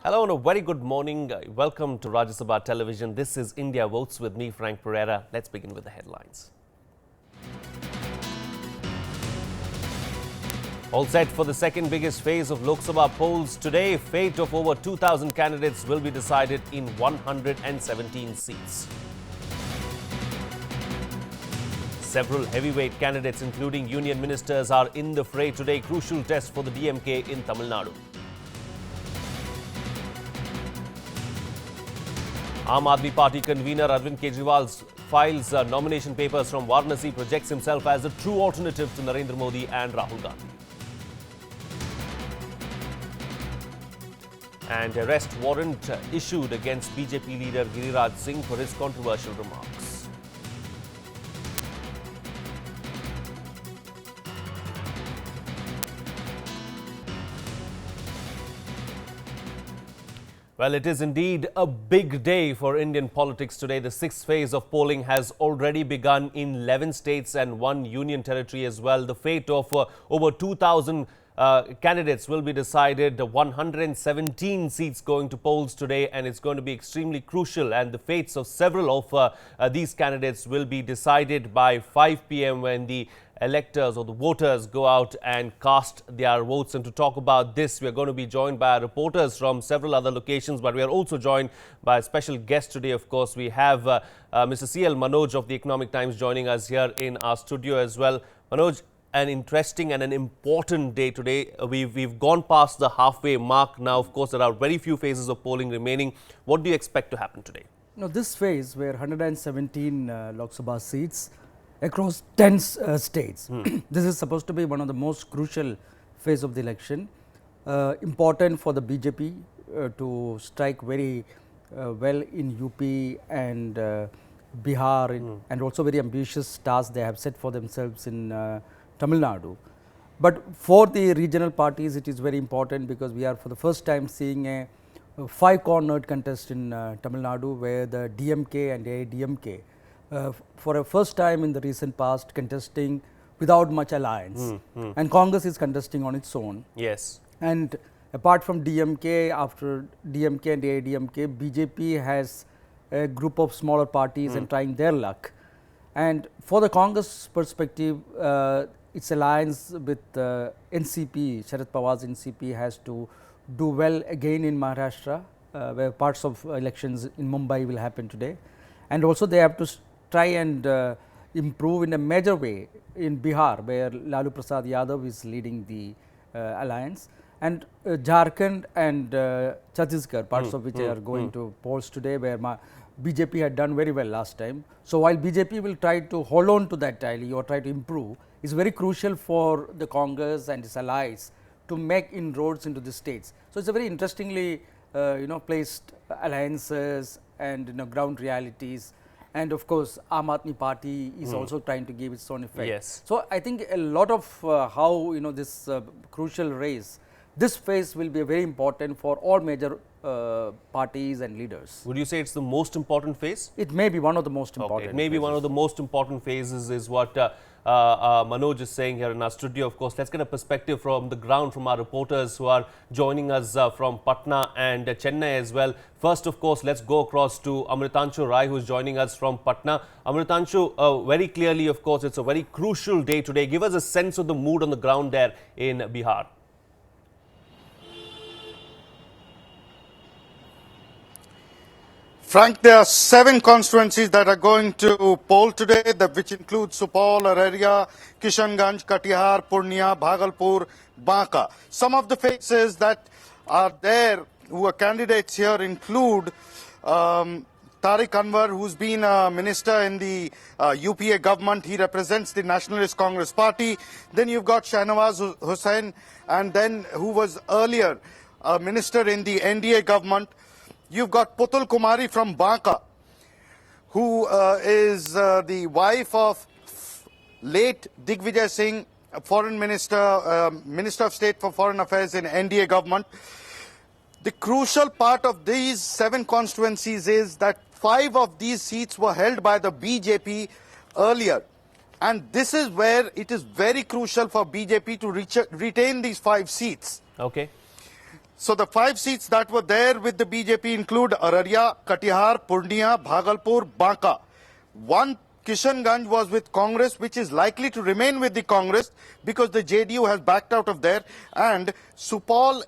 Hello and a very good morning. Welcome to Rajya Sabha Television. This is India Votes with me, Frank Pereira. Let's begin with the headlines. All set for the second biggest phase of Lok Sabha polls today. Fate of over 2,000 candidates will be decided in 117 seats. Several heavyweight candidates, including union ministers, are in the fray today. Crucial test for the DMK in Tamil Nadu. Aam Aadmi Party convener Arvind Kejriwal files nomination papers from Varanasi, projects himself as a true alternative to Narendra Modi and Rahul Gandhi. And arrest warrant issued against BJP leader Giriraj Singh for his controversial remarks. Well, it is indeed a big day for Indian politics today. The sixth phase of polling has already begun in 11 states and one union territory as well. The fate of over 2,000 candidates will be decided. 117 seats going to polls today, and it's going to be extremely crucial. And the fates of several of these candidates will be decided by 5 p.m. when the electors or the voters go out and cast their votes. And to talk about this, we are going to be joined by our reporters from several other locations, but we are also joined by a special guest today. Of course, we have Mr. C.L. Manoj of the Economic Times joining us here in our studio as well. Manoj, an interesting and an important day today. We've gone past the halfway mark now. Of course, there are very few phases of polling remaining. What do you expect to happen today? Now, this phase, where 117 Lok Sabha seats across 10 states. This is supposed to be one of the most crucial phase of the election. Important for the BJP to strike very well in UP and Bihar, and also very ambitious task they have set for themselves in Tamil Nadu. But for the regional parties, it is very important because we are for the first time seeing a five-cornered contest in Tamil Nadu, where the DMK and AIDMK for a first time in the recent past contesting without much alliance, and Congress is contesting on its own. Yes. And apart from DMK, after DMK and AIDMK, BJP has a group of smaller parties and trying their luck. And for the Congress perspective, its alliance with NCP, Sharad Pawar's NCP, has to do well again in Maharashtra, where parts of elections in Mumbai will happen today. And also they have to try and improve in a major way in Bihar, where Lalu Prasad Yadav is leading the alliance, and Jharkhand and Chhattisgarh, parts of which are going to polls today, where BJP had done very well last time. So while BJP will try to hold on to that tally or try to improve, it's very crucial for the Congress and its allies to make inroads into the states. So it's a very interestingly placed alliances and ground realities. And of course, Aam Aadmi Party is also trying to give its own effect. Yes. So I think a lot of how this crucial race, this phase will be very important for all major parties and leaders. Would you say it's the most important phase? It may be one of the most important. It may be one of the most important phases, is what Manoj is saying here in our studio. Of course, let's get a perspective from the ground from our reporters who are joining us from Patna and Chennai as well. First, of course, let's go across to Amritanshu Rai, who is joining us from Patna. Amritanshu, very clearly, of course, it's a very crucial day today. Give us a sense of the mood on the ground there in Bihar. Frank, there are 7 constituencies that are going to poll today, which include Supaul, Araria, Kishanganj, Katihar, Purnia, Bhagalpur, Banka. Some of the faces that are there who are candidates here include Tariq Anwar, who's been a minister in the UPA government. He represents the Nationalist Congress Party. Then you've got Shahnawaz Hussain, and then who was earlier a minister in the NDA government. You've got Putul Kumari from Banka, who is the wife of late Digvijay Singh, Foreign Minister, Minister of State for Foreign Affairs in NDA government. The crucial part of these 7 constituencies is that 5 of these seats were held by the BJP earlier. And this is where it is very crucial for BJP to retain these 5 seats. Okay. So the 5 seats that were there with the BJP include Araria, Katihar, Purnia, Bhagalpur, Banka. One Kishanganj was with Congress, which is likely to remain with the Congress because the JDU has backed out of there, and Supal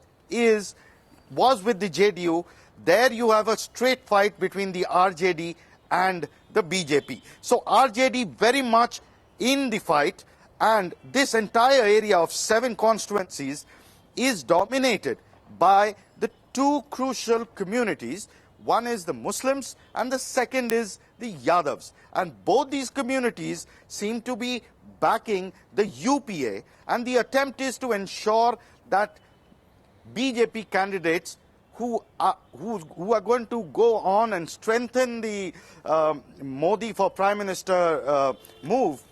was with the JDU. There you have a straight fight between the RJD and the BJP. So RJD very much in the fight, and this entire area of 7 constituencies is dominated by the 2 crucial communities. One is the Muslims and the second is the Yadavs. And both these communities seem to be backing the UPA, and the attempt is to ensure that BJP candidates who are going to go on and strengthen the Modi for Prime Minister move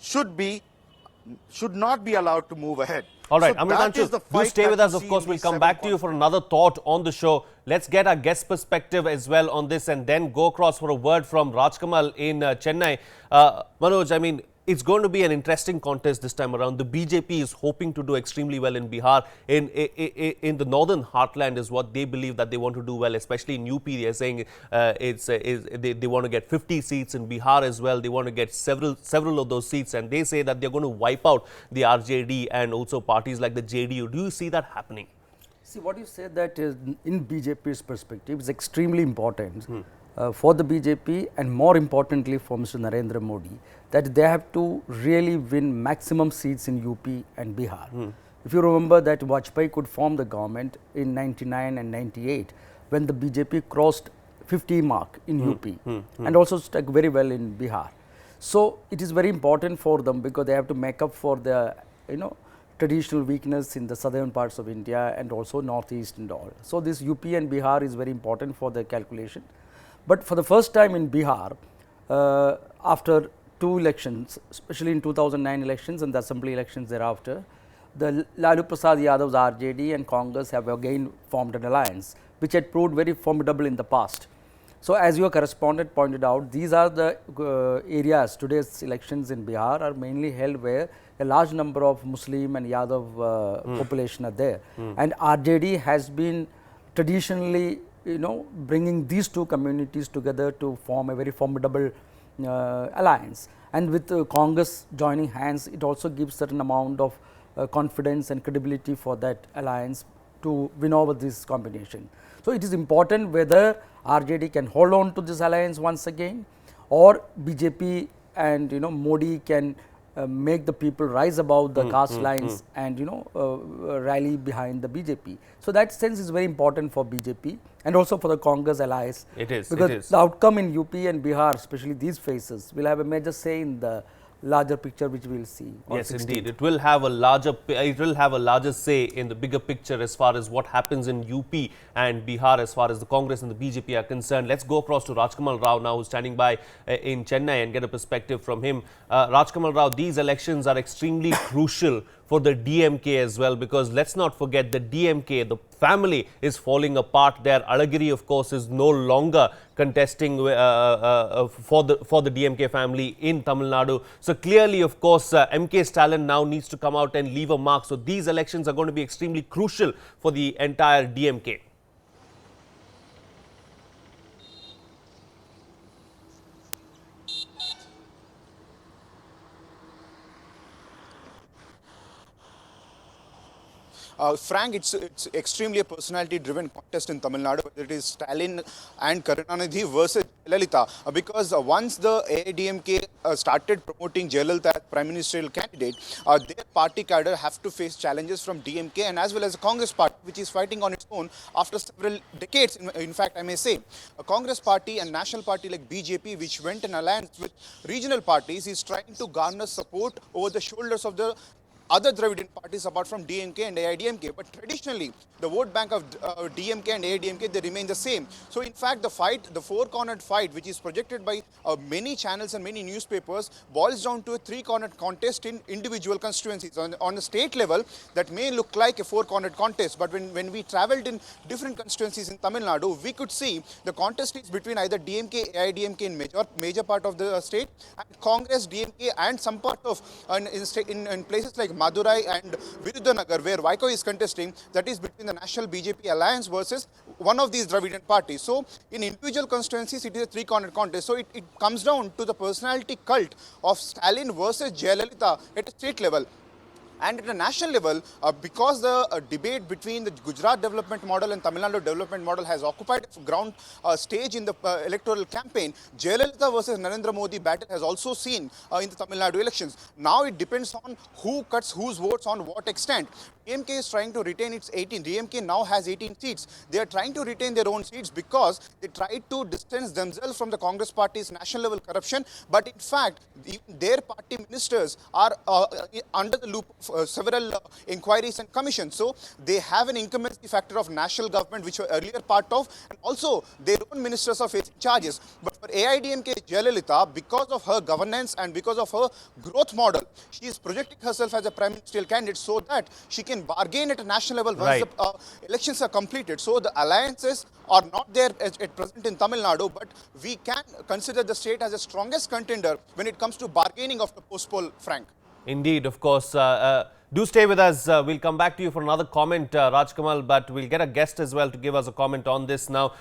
should not be allowed to move ahead. All right, So Amritanchu, do stay with us. Of course, we'll come back to you for another thought on the show. Let's get our guest perspective as well on this and then go across for a word from Rajkamal in Chennai. Manoj, I mean, it's going to be an interesting contest this time around. The BJP is hoping to do extremely well in Bihar. In the northern heartland is what they believe that they want to do well, especially in UP. They are saying they want to get 50 seats in Bihar as well. They want to get several of those seats, and they say that they're going to wipe out the RJD and also parties like the JDU. Do you see that happening? See, what you said that is in BJP's perspective is extremely important for the BJP and more importantly for Mr. Narendra Modi, that they have to really win maximum seats in UP and Bihar. If you remember that Vajpayee could form the government in 99 and 98 when the BJP crossed 50 mark in UP and also stuck very well in Bihar. So it is very important for them because they have to make up for the traditional weakness in the southern parts of India and also northeast and all. So this UP and Bihar is very important for the calculation. But for the first time in Bihar, after 2 elections, especially in 2009 elections and the assembly elections thereafter, the Lalu Prasad Yadav's RJD and Congress have again formed an alliance, which had proved very formidable in the past. So as your correspondent pointed out, these are the areas, today's elections in Bihar are mainly held where a large number of Muslim and Yadav population are there. And RJD has been traditionally bringing these 2 communities together to form a very formidable alliance. And with Congress joining hands, it also gives certain amount of confidence and credibility for that alliance to win over this combination. So it is important whether RJD can hold on to this alliance once again, or BJP and Modi can make the people rise above the caste lines and rally behind the BJP. So that sense is very important for BJP and also for the Congress allies. It is. Because the outcome in UP and Bihar, especially these phases, will have a major say in the larger picture which we will see. Yes, indeed. It will have a larger say in the bigger picture as far as what happens in UP and Bihar as far as the Congress and the BJP are concerned. Let's go across to Rajkamal Rao now, who's standing by in Chennai, and get a perspective from him. Rajkamal Rao, these elections are extremely crucial for the DMK as well, because let's not forget the DMK, the family is falling apart there. Alagiri, of course, is no longer contesting for the DMK family in Tamil Nadu. So clearly, of course, MK Stalin now needs to come out and leave a mark. So these elections are going to be extremely crucial for the entire DMK. Frank, it's extremely a personality-driven contest in Tamil Nadu, whether it is Stalin and Karunanidhi versus Jayalalitha, because once the AIDMK started promoting Jayalalitha as Prime Ministerial candidate, their party cadre have to face challenges from DMK and as well as the Congress party, which is fighting on its own after several decades. In fact, I may say, a Congress party and national party like BJP, which went in alliance with regional parties, is trying to garner support over the shoulders of the other Dravidian parties apart from DMK and AIDMK. But traditionally, the vote bank of DMK and AIDMK, they remain the same. So in fact, the fight, the four-cornered fight, which is projected by many channels and many newspapers, boils down to a three-cornered contest in individual constituencies. On the state level, that may look like a four-cornered contest, but when we traveled in different constituencies in Tamil Nadu, we could see the contest is between either DMK, AIDMK in major part of the state, and Congress, DMK, and some part of in places like Madurai and Virudhunagar, where Vaiko is contesting, that is between the National BJP Alliance versus one of these Dravidian parties. So in individual constituencies, it is a three-cornered contest. So it comes down to the personality cult of Stalin versus Jayalalitha at a state level. And at a national level, because the debate between the Gujarat development model and Tamil Nadu development model has occupied a ground stage in the electoral campaign, Jayalalitha versus Narendra Modi battle has also seen in the Tamil Nadu elections. Now it depends on who cuts whose votes on what extent. DMK is trying to retain its 18. DMK now has 18 seats. They are trying to retain their own seats because they tried to distance themselves from the Congress party's national level corruption. But in fact, their party ministers are under the loop of several inquiries and commissions. So they have an incumbency factor of national government, which were earlier part of, and also their own ministers are facing charges. But for AIDMK Jayalalitha, because of her governance and because of her growth model, she is projecting herself as a prime ministerial candidate so that she can bargain at a national level once the elections are completed. So the alliances are not there at present in Tamil Nadu, but we can consider the state as the strongest contender when it comes to bargaining of the post-poll, Frank. Indeed, of course. Do stay with us. We'll come back to you for another comment, Rajkamal, but we'll get a guest as well to give us a comment on this now.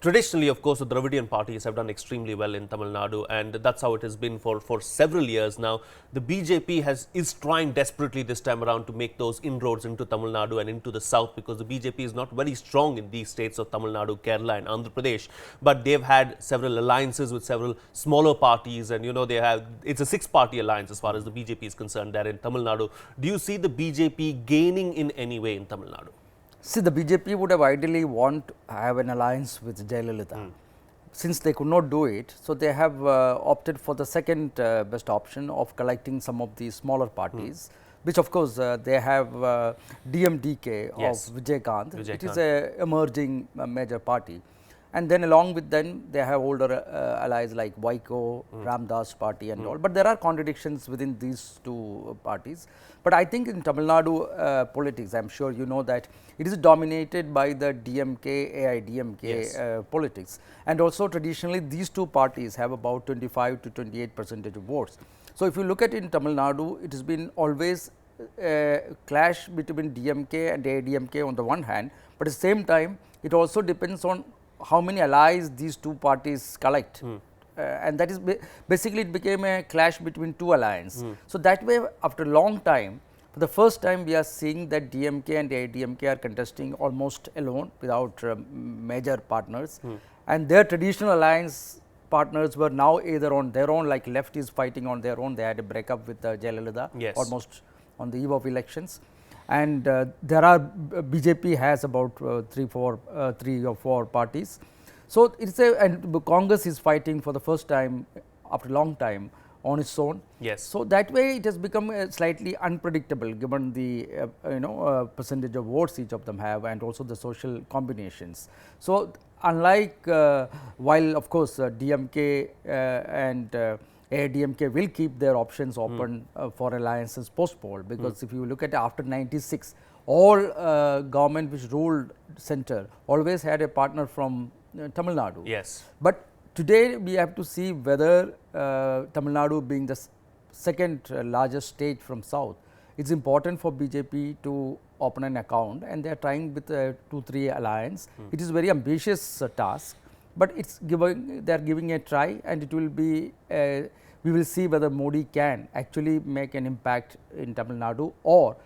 Traditionally, of course, the Dravidian parties have done extremely well in Tamil Nadu, and that's how it has been for several years now. The BJP is trying desperately this time around to make those inroads into Tamil Nadu and into the south, because the BJP is not very strong in these states of Tamil Nadu, Kerala and Andhra Pradesh. But they've had several alliances with several smaller parties, and it's a six-party alliance as far as the BJP is concerned there in Tamil Nadu. Do you see the BJP gaining in any way in Tamil Nadu? See, the BJP would have ideally want to have an alliance with Jayalalitha. Since they could not do it, so they have opted for the second best option of collecting some of the smaller parties, which of course they have DMDK of Vijay. It is a emerging major party. And then along with them, they have older allies like Vaiko, Ramdas party and all. But there are contradictions within these two parties. But I think in Tamil Nadu politics, I am sure you know that it is dominated by the DMK, AIDMK politics. And also traditionally, these two parties have about 25 to 28% of votes. So if you look at in Tamil Nadu, it has been always a clash between DMK and AIDMK on the one hand, but at the same time, it also depends on how many allies these two parties collect. And that is basically it became a clash between two alliances. So that way, after a long time, for the first time we are seeing that DMK and AIDMK are contesting almost alone without major partners. And their traditional alliance partners were now either on their own, like left is fighting on their own. They had a breakup with Jayalalitha almost on the eve of elections. And there are BJP has about three or four parties. So it's and Congress is fighting for the first time after a long time on its own. So that way it has become slightly unpredictable given the percentage of votes each of them have and also the social combinations. So unlike while of course DMK and AIDMK will keep their options open for alliances post-poll, because if you look at after 96, all government which ruled center always had a partner from Tamil Nadu. But today we have to see whether Tamil Nadu being the second largest state from south, it's important for BJP to open an account, and they are trying with 2-3 alliance. It is a very ambitious task, but it's they are giving a try, and it will be we will see whether Modi can actually make an impact in Tamil Nadu or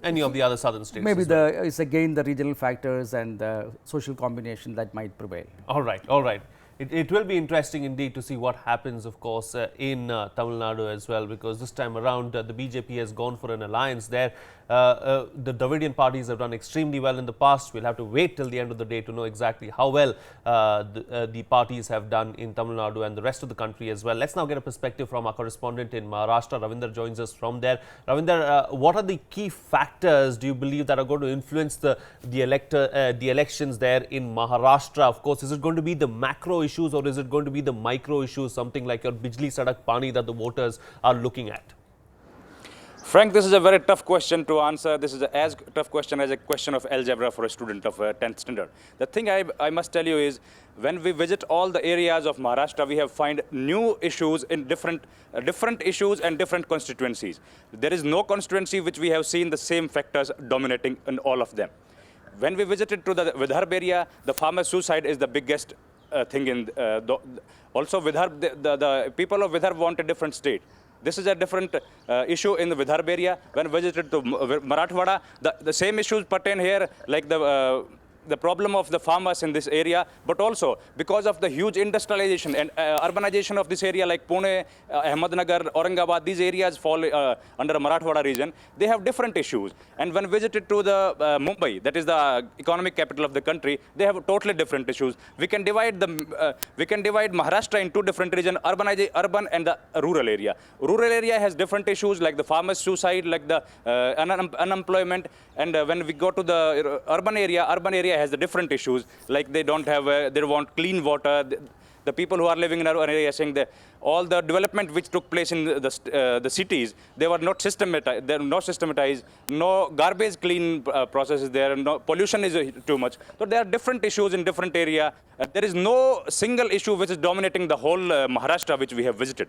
any of the other southern states. Maybe it's again the regional factors and the social combination that might prevail. All right. It will be interesting indeed to see what happens, of course, in Tamil Nadu as well, because this time around the BJP has gone for an alliance there. The Dravidian parties have done extremely well in the past. We'll have to wait till the end of the day to know exactly how well the parties have done in Tamil Nadu and the rest of the country as well. Let's now get a perspective from our correspondent in Maharashtra. Ravinder joins us from there. Ravinder, what are the key factors do you believe that are going to influence the elections there in Maharashtra? Of course, is it going to be the macro issues or is it going to be the micro issues, something like your Bijli Sadak Pani that the voters are looking at? Frank, this is a very tough question to answer. This is as tough question as a question of algebra for a student of 10th standard. The thing I must tell you is, when we visit all the areas of Maharashtra, we have find new issues in different issues and different constituencies. There is no constituency which we have seen the same factors dominating in all of them. When we visited to the Vidarbha area, the farmer suicide is the biggest thing in also Vidarbha. The people of Vidarbha want a different state. This is a different issue in the Vidarbha area. When visited to Marathwada, the same issues pertain here, like the problem of the farmers in this area, but also because of the huge industrialization and urbanization of this area, like Pune, Ahmednagar, Aurangabad, these areas fall under Marathwada region. They have different issues. And when visited to the Mumbai, that is the economic capital of the country, they have totally different issues. We can divide Maharashtra into different regions: urban and the rural area. Rural area has different issues, like the farmers' suicide, like the unemployment. And when we go to the urban area has the different issues, like they don't have, they want clean water. The people who are living in urban area saying that all the development which took place in the cities, they were not systematized. They are not systematized. No garbage clean process is there. No pollution is too much. So there are different issues in different area. There is no single issue which is dominating the whole Maharashtra which we have visited.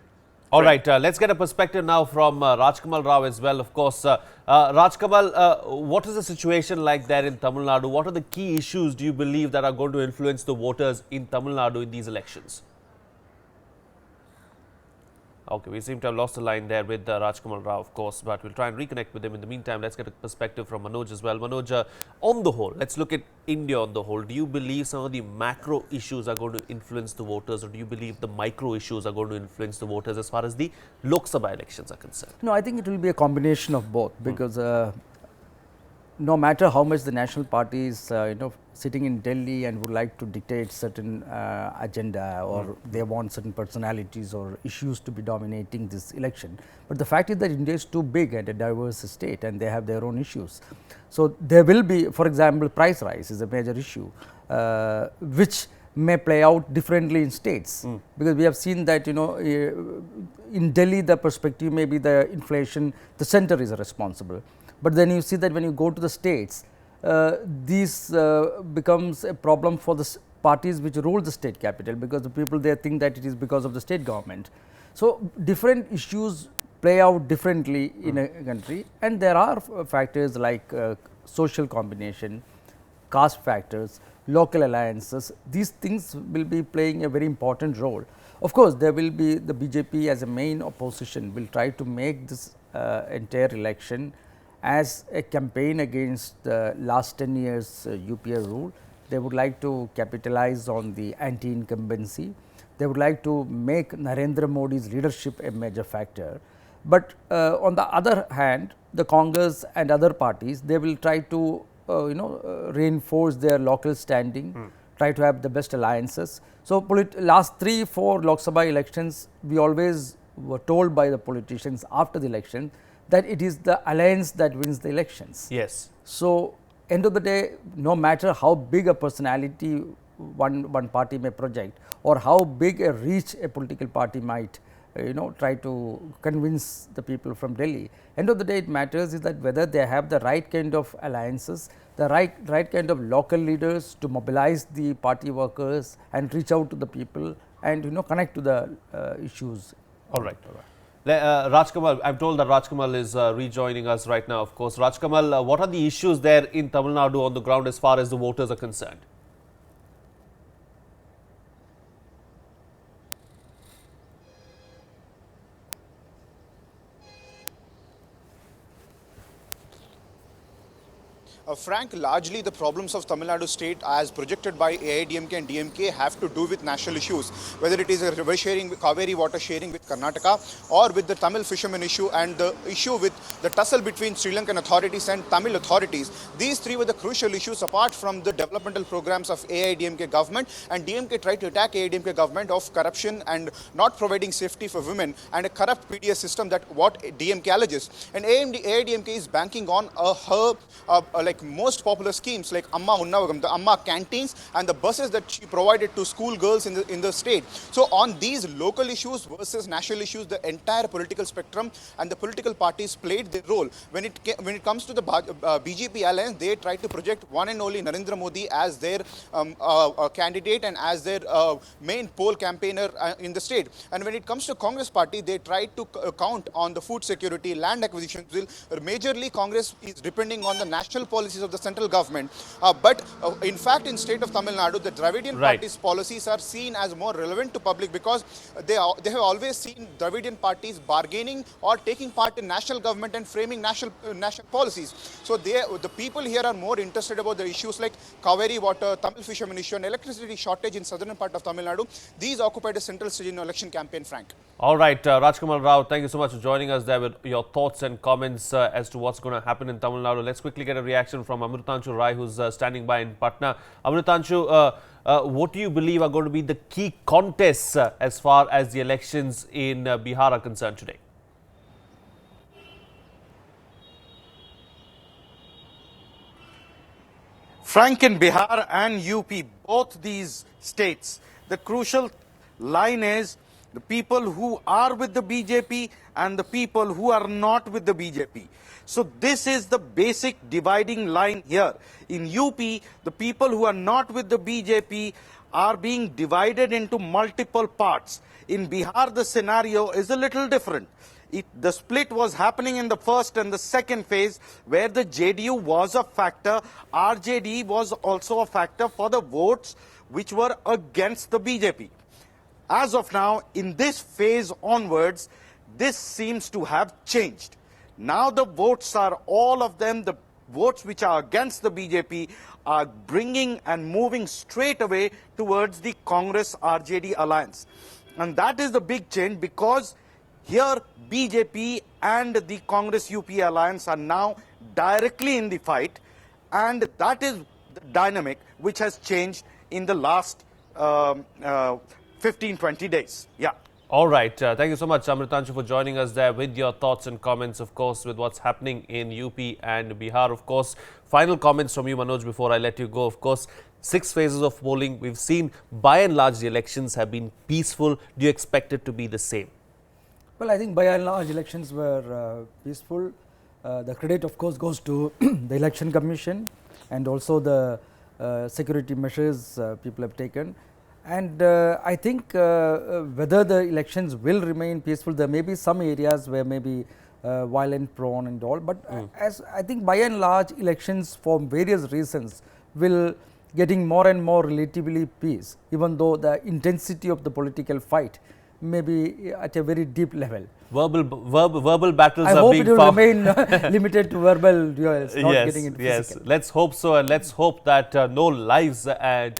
All right, let's get a perspective now from Rajkamal Rao as well. Of course, Rajkamal, what is the situation like there in Tamil Nadu? What are the key issues do you believe that are going to influence the voters in Tamil Nadu in these elections? Okay, we seem to have lost the line there with Rajkamal Rao, of course, but we'll try and reconnect with him. In the meantime, let's get a perspective from Manoj as well. Manoj, on the whole, let's look at India on the whole. Do you believe some of the macro issues are going to influence the voters, or do you believe the micro issues are going to influence the voters as far as the Lok Sabha elections are concerned? No, I think it will be a combination of both, because no matter how much the national party is sitting in Delhi and would like to dictate certain agenda, or they want certain personalities or issues to be dominating this election, but the fact is that India is too big and a diverse state, and they have their own issues. So there will be, for example, price rise is a major issue, which may play out differently in states, because we have seen that in Delhi the perspective may be the inflation, the center is responsible. But then you see that when you go to the states, this becomes a problem for the parties which rule the state capital, because the people there think that it is because of the state government. So different issues play out differently in a country, and there are factors like social combination, caste factors, local alliances. These things will be playing a very important role. Of course, there will be the BJP as a main opposition will try to make this entire election as a campaign against the last 10 years UPA rule. They would like to capitalize on the anti-incumbency. They would like to make Narendra Modi's leadership a major factor. But on the other hand, the Congress and other parties, they will try to reinforce their local standing, try to have the best alliances. So last 3-4 Lok Sabha elections, we always were told by the politicians after the election that it is the alliance that wins the elections. Yes. So end of the day, no matter how big a personality one party may project, or how big a reach a political party might try to convince the people from Delhi, end of the day it matters is that whether they have the right kind of alliances, the right kind of local leaders to mobilize the party workers and reach out to the people and connect to the issues. All right. Rajkamal, I'm told that Rajkamal is rejoining us right now. Of course, Rajkamal, what are the issues there in Tamil Nadu on the ground as far as the voters are concerned? Frank, largely the problems of Tamil Nadu state as projected by AIDMK and DMK have to do with national issues, whether it is a river sharing, Kaveri water sharing with Karnataka, or with the Tamil fishermen issue and the issue with the tussle between Sri Lankan authorities and Tamil authorities. These three were the crucial issues apart from the developmental programs of AIDMK government, and DMK tried to attack AIDMK government of corruption and not providing safety for women and a corrupt PDS system that what DMK alleges. And AIDMK is banking on like most popular schemes like Amma Unnavagam, the Amma canteens and the buses that she provided to school girls in the state. So on these local issues versus national issues, the entire political spectrum and the political parties played their role. When it comes to the BJP alliance, they tried to project one and only Narendra Modi as their candidate and as their main poll campaigner in the state. And when it comes to Congress party, they tried to count on the food security, land acquisition bill. Majorly, Congress is depending on the national policies of the central government. But in fact, in state of Tamil Nadu, the Dravidian party's policies are seen as more relevant to public because they have always seen Dravidian parties bargaining or taking part in national government and framing national policies. So the people here are more interested about the issues like Kaveri water, Tamil fishermen issue, and electricity shortage in southern part of Tamil Nadu. These occupied a central stage in election campaign, Frank. All right, Rajkamal Rao, thank you so much for joining us there with your thoughts and comments as to what's going to happen in Tamil Nadu. Let's quickly get a reaction from Amritanshu Rai, who's standing by in Patna. Amritanshu, what do you believe are going to be the key contests as far as the elections in Bihar are concerned today? Frank, in Bihar and UP, both these states, the crucial line is the people who are with the BJP and the people who are not with the BJP. So this is the basic dividing line here. In UP, the people who are not with the BJP are being divided into multiple parts. In Bihar, the scenario is a little different. The split was happening in the first and the second phase where the JDU was a factor. RJD was also a factor for the votes which were against the BJP. As of now, in this phase onwards, this seems to have changed. Now the votes are, all of them, the votes which are against the BJP are bringing and moving straight away towards the Congress-RJD alliance. And that is the big change because here BJP and the Congress-UP alliance are now directly in the fight, and that is the dynamic which has changed in the last 15-20 days. Yeah. All right. Thank you so much, Amritanshu, for joining us there with your thoughts and comments, of course, with what's happening in UP and Bihar. Of course, final comments from you, Manoj, before I let you go. Of course, 6 phases of polling. We've seen, by and large, the elections have been peaceful. Do you expect it to be the same? Well, I think by and large elections were peaceful. The credit, of course, goes to the Election Commission and also the security measures people have taken. And I think whether the elections will remain peaceful, there may be some areas where maybe violent prone and all. But as I think by and large elections for various reasons will getting more and more relatively peace, even though the intensity of the political fight may be at a very deep level. Verbal battles I are hope being it will fought. remain limited to verbal duels, not getting into yes. physical. Let's hope so, and let's hope that no lives are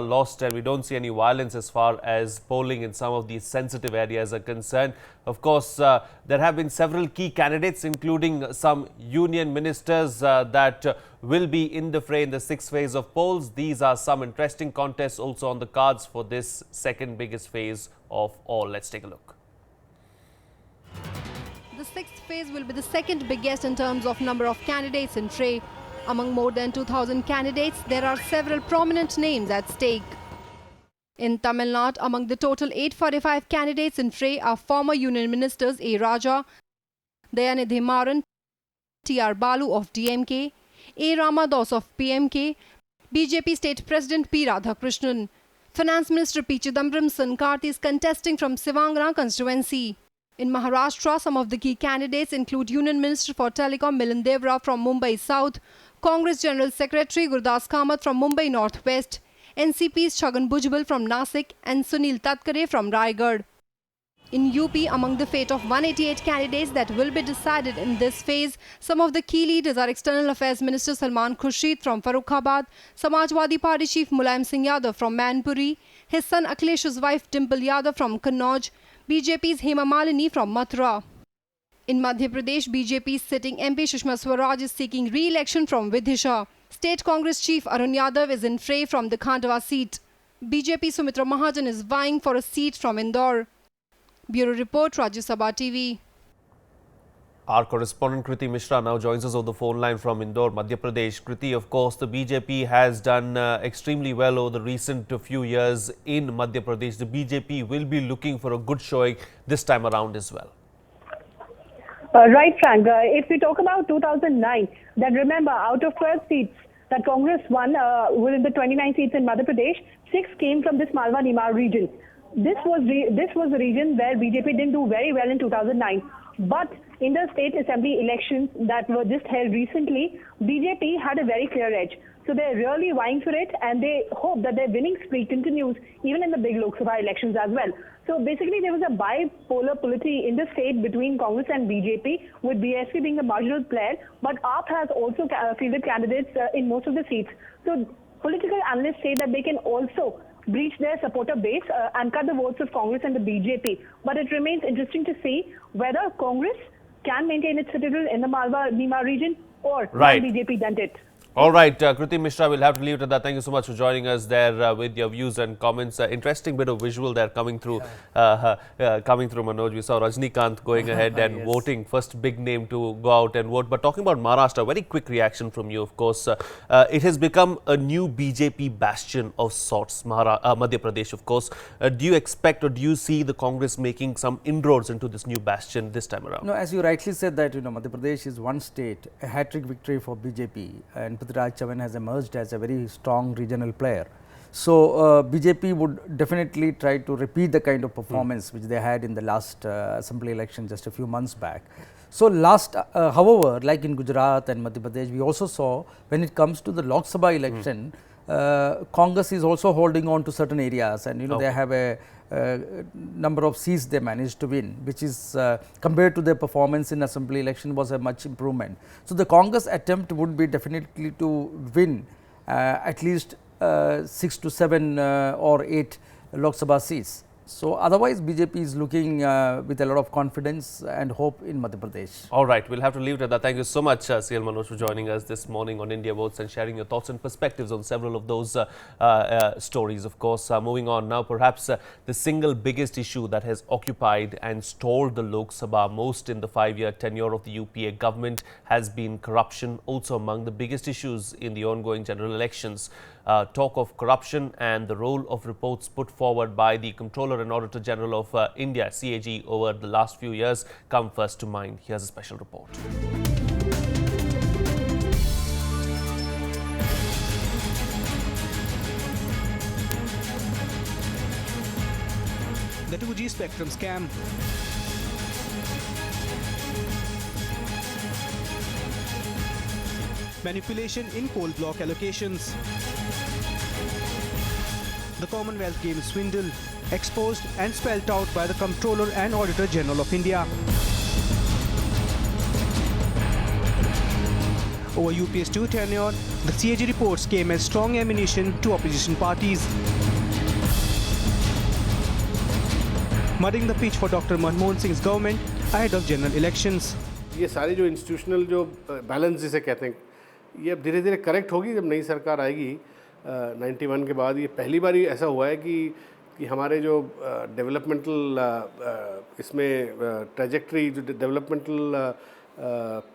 lost and we don't see any violence as far as polling in some of these sensitive areas are concerned. Of course, there have been several key candidates, including some union ministers that will be in the fray in the 6th phase of polls. These are some interesting contests also on the cards for this second biggest phase of all. Let's take a look. The 6th phase will be the second biggest in terms of number of candidates in fray. Among more than 2,000 candidates, there are several prominent names at stake. In Tamil Nadu, among the total 845 candidates in fray are former Union Ministers A. Raja, Dayanidhi Maran, T.R. Balu of DMK, A. Ramadas of PMK, BJP State President P. Radhakrishnan. Finance Minister P. Chidambaram Sankarthi is contesting from Sivangana constituency. In Maharashtra, some of the key candidates include Union Minister for Telecom Milind Devra from Mumbai South, Congress General Secretary Gurdas Kamath from Mumbai Northwest, NCP's Chhagan Bhujbal from Nasik and Sunil Tatkare from Raigad. In UP, among the fate of 188 candidates that will be decided in this phase, some of the key leaders are External Affairs Minister Salman Khurshid from Farrukhabad, Samajwadi Party Chief Mulayam Singh Yadav from Manpuri, his son Akhilesh's wife Dimple Yadav from Kannauj, BJP's Hema Malini from Mathura. In Madhya Pradesh, BJP's sitting MP Sushma Swaraj is seeking re-election from Vidisha. State Congress Chief Arun Yadav is in fray from the Khandwa seat. BJP Sumitra Mahajan is vying for a seat from Indore. Bureau Report, Rajya Sabha TV. Our correspondent Kriti Mishra now joins us on the phone line from Indore, Madhya Pradesh. Kriti, of course, the BJP has done extremely well over the recent few years in Madhya Pradesh. The BJP will be looking for a good showing this time around as well. Right, Frank. If we talk about 2009, then remember, out of 12 seats that Congress won within the 29 seats in Madhya Pradesh, 6 came from this Malwa Nimar region. This was the region where BJP didn't do very well in 2009. But in the state assembly elections that were just held recently, BJP had a very clear edge. So they're really vying for it, and they hope that their winning streak continues even in the big Lok Sabha elections as well. So basically, there was a bipolar polity in the state between Congress and BJP, with BSP being the marginal player, but AAP has also fielded candidates in most of the seats. So political analysts say that they can also breach their supporter base and cut the votes of Congress and the BJP. But it remains interesting to see whether Congress can maintain its citadel in the Malwa Nimar region or BJP done it. All right, Kriti Mishra, we'll have to leave it at that. Thank you so much for joining us there with your views and comments. Interesting bit of visual there coming through, Manoj. We saw Rajnikant going ahead and voting, first big name to go out and vote. But talking about Maharashtra, very quick reaction from you, of course. It has become a new BJP bastion of sorts, Madhya Pradesh, of course. Do you expect or do you see the Congress making some inroads into this new bastion this time around? No, as you rightly said that, Madhya Pradesh is one state, a hat-trick victory for BJP, and Rajya Sabha has emerged as a very strong regional player. So BJP would definitely try to repeat the kind of performance which they had in the last assembly election just a few months back. So however, like in Gujarat and Madhya Pradesh, we also saw when it comes to the Lok Sabha election, Congress is also holding on to certain areas, and they have a number of seats they managed to win, which is compared to their performance in assembly election was a much improvement. So the Congress attempt would be definitely to win at least 6 to 7 or 8 Lok Sabha seats. So otherwise BJP is looking with a lot of confidence and hope in Madhya Pradesh. All right, we'll have to leave it at that. Thank you so much, CL Manoj, for joining us this morning on India Votes and sharing your thoughts and perspectives on several of those stories, of course. Moving on now, perhaps the single biggest issue that has occupied and stalled the Lok Sabha most in the 5-year tenure of the UPA government has been corruption, also among the biggest issues in the ongoing general elections. Talk of corruption and the role of reports put forward by the Comptroller and Auditor General of India, CAG, over the last few years come first to mind. Here's a special report. The 2G spectrum scam. Manipulation in coal block allocations. The Commonwealth Games swindle, exposed and spelled out by the Comptroller and Auditor General of India. Over UPA's 2 tenure, the CAG reports came as strong ammunition to opposition parties, mudding the pitch for Dr. Manmohan Singh's government ahead of general elections. ये सारे जो institutional जो balance जिसे कहते हैं, ये अब धीरे धीरे करेक्ट होगी जब नई सरकार आएगी 91 के बाद. ये पहली बार ऐसा हुआ है कि हमारे जो डेवलपमेंटल इसमें ट्रैजेक्टरी जो डेवलपमेंटल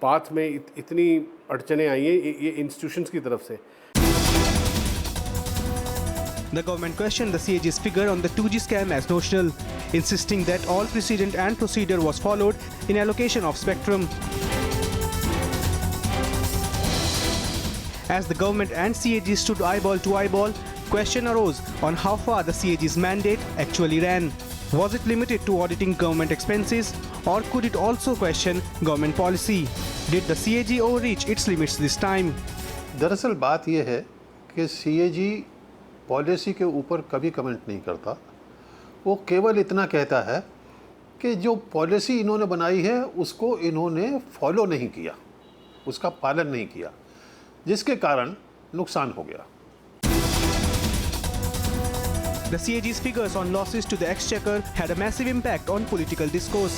पाथ में इतनी अड़चनें आई हैं ये इंस्टीट्यूशंस की तरफ से. The government questioned the CAG's figure on the 2G scam as notional, insisting that all precedent and procedure was followed in allocation of spectrum. As the government and CAG stood eyeball to eyeball, question arose on how far the CAG's mandate actually ran. Was it limited to auditing government expenses, or could it also question government policy? Did the CAG overreach its limits this time? दरअसल बात यह है कि CAG policy के ऊपर कभी comment नहीं करता. वो केवल इतना कहता है कि जो पॉलिसी इन्होंने बनाई है उसको इन्होंने फॉलो नहीं किया, उसका पालन नहीं किया, जिसके कारण नुकसान हो गया. The CAG's figures on losses to the exchequer had a massive impact on political discourse.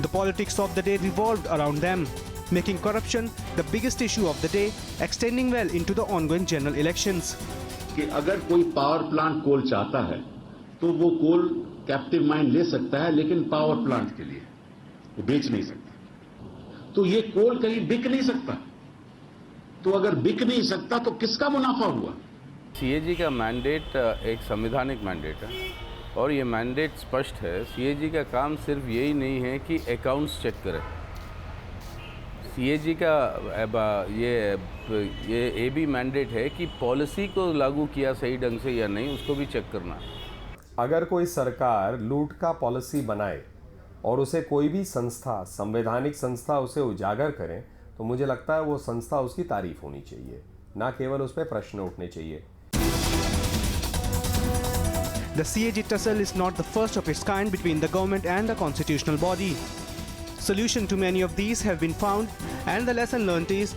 The politics of the day revolved around them, making corruption the biggest issue of the day, extending well into the ongoing general elections. कि अगर कोई power plant कोल चाहता है तो वो कोल captive mine ले सकता है, लेकिन पावर प्लांट के लिए वो बेच नहीं सकता। तो ये कोल कहीं बिक नहीं सकता। तो अगर बिक नहीं सकता तो किसका मुनाफा हुआ? सीएजी का मैंडेट एक संवैधानिक मैंडेट है और ये मैंडेट स्पष्ट है। सीएजी का काम सिर्फ यही नहीं है कि अकाउंट्स चेक करे। सीएजी का ये भी मैंडेट है कि पॉलिसी को लागू किया सही ढंग से या नहीं, उसको भी चेक करना। अगर कोई सरकार लूट का पॉलिसी बनाए और उसे कोई भी संस्था, संवैधानिक संस्था उसे उजागर करे, तो मुझे लगता है वो संस्था उसकी तारीफ होनी चाहिए, ना केवल उस पर प्रश्न उठने चाहिए। The CAG tussle is not the first of its kind between the government and the constitutional body. Solution to many of these have been found, and the lesson learnt is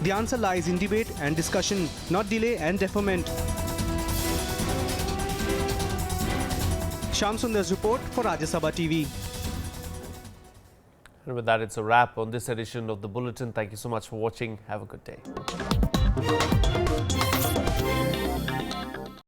the answer lies in debate and discussion, not delay and deferment. Shyam Sundar's report for Rajya Sabha TV. And with that, it's a wrap on this edition of the Bulletin. Thank you so much for watching. Have a good day.